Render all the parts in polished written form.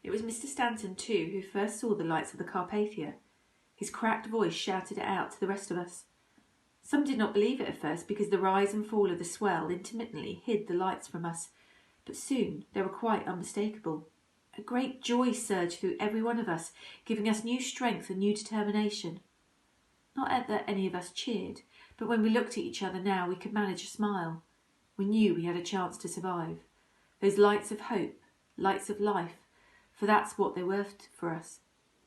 It was Mr. Stanton, too, who first saw the lights of the Carpathia. His cracked voice shouted it out to the rest of us. Some did not believe it at first, because the rise and fall of the swell intermittently hid the lights from us, but soon they were quite unmistakable. A great joy surged through every one of us, giving us new strength and new determination. Not that any of us cheered, but when we looked at each other now we could manage a smile. We knew we had a chance to survive. Those lights of hope, lights of life, for that's what they were for us,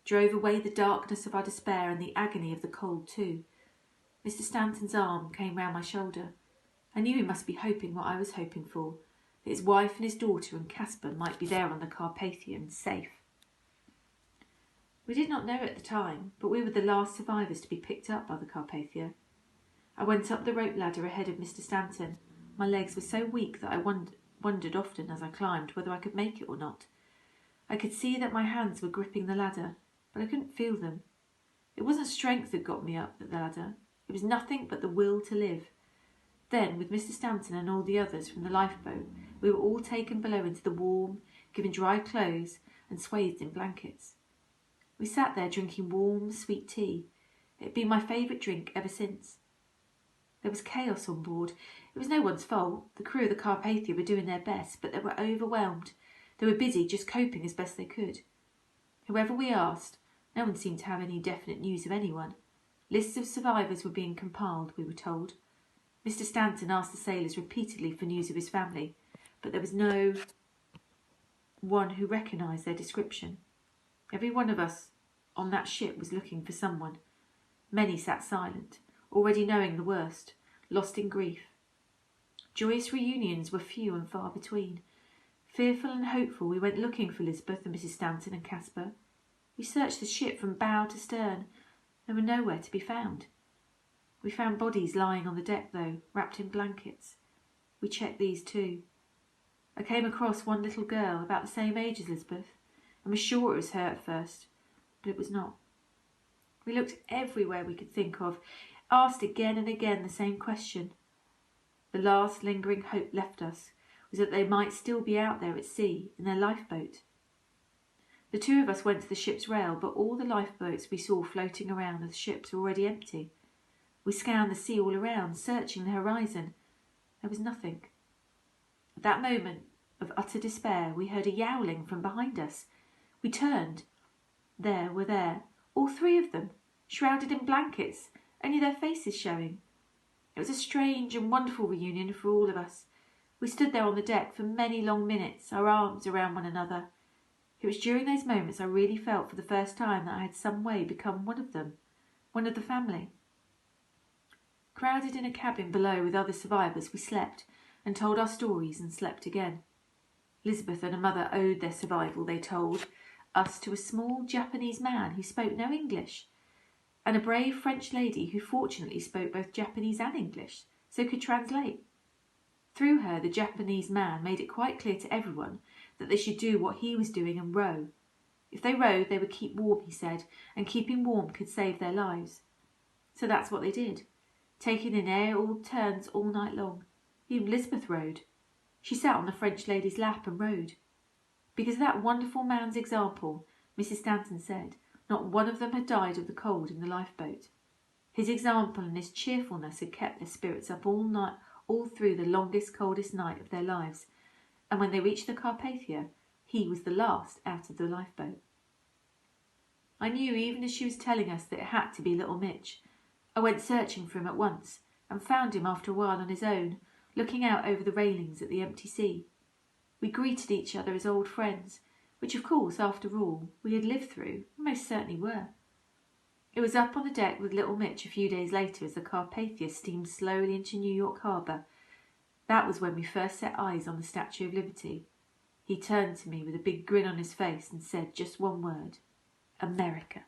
drove away the darkness of our despair and the agony of the cold too. Mr. Stanton's arm came round my shoulder. I knew he must be hoping what I was hoping for, that his wife and his daughter and Kaspar might be there on the Carpathia and safe. We did not know at the time, but we were the last survivors to be picked up by the Carpathia. I went up the rope ladder ahead of Mr. Stanton. My legs were so weak that I wondered often as I climbed whether I could make it or not. I could see that my hands were gripping the ladder, but I couldn't feel them. It wasn't strength that got me up the ladder. It was nothing but the will to live. Then, with Mr. Stanton and all the others from the lifeboat, we were all taken below into the warm, given dry clothes, and swathed in blankets. We sat there drinking warm, sweet tea. It had been my favourite drink ever since. There was chaos on board. It was no one's fault. The crew of the Carpathia were doing their best, but they were overwhelmed. They were busy just coping as best they could. Whoever we asked, no one seemed to have any definite news of anyone. Lists of survivors were being compiled, we were told. Mr. Stanton asked the sailors repeatedly for news of his family, but there was no one who recognised their description. Every one of us on that ship was looking for someone. Many sat silent, already knowing the worst, lost in grief. Joyous reunions were few and far between. Fearful and hopeful, we went looking for Lisbeth and Mrs. Stanton and Kaspar. We searched the ship from bow to stern. They were nowhere to be found. We found bodies lying on the deck, though, wrapped in blankets. We checked these too. I came across one little girl, about the same age as Lisbeth, and was sure it was her at first, but it was not. We looked everywhere we could think of, asked again and again the same question. The last lingering hope left us was that they might still be out there at sea in their lifeboat. The two of us went to the ship's rail, but all the lifeboats we saw floating around the ships were already empty. We scanned the sea all around, searching the horizon. There was nothing. At that moment of utter despair, we heard a yowling from behind us. We turned. There were all three of them, shrouded in blankets, only their faces showing. It was a strange and wonderful reunion for all of us. We stood there on the deck for many long minutes, our arms around one another. It was during those moments I really felt for the first time that I had some way become one of them, one of the family. Crowded in a cabin below with other survivors, we slept and told our stories and slept again. Lisbeth and her mother owed their survival, they told us, to a small Japanese man who spoke no English, and a brave French lady who fortunately spoke both Japanese and English, so could translate. Through her, the Japanese man made it quite clear to everyone that they should do what he was doing and row. If they rowed, they would keep warm, he said, and keeping warm could save their lives. So that's what they did, taking in air all turns all night long. Even Lisbeth rowed. She sat on the French lady's lap and rowed. Because of that wonderful man's example, Mrs. Stanton said, not one of them had died of the cold in the lifeboat. His example and his cheerfulness had kept their spirits up all night, all through the longest, coldest night of their lives, and when they reached the Carpathia, he was the last out of the lifeboat. I knew even as she was telling us that it had to be little Mitch. I went searching for him at once, and found him after a while on his own, looking out over the railings at the empty sea. We greeted each other as old friends, which of course, after all, we had lived through, and most certainly were. It was up on the deck with little Mitch a few days later as the Carpathia steamed slowly into New York harbour. That was when we first set eyes on the Statue of Liberty. He turned to me with a big grin on his face and said just one word: America.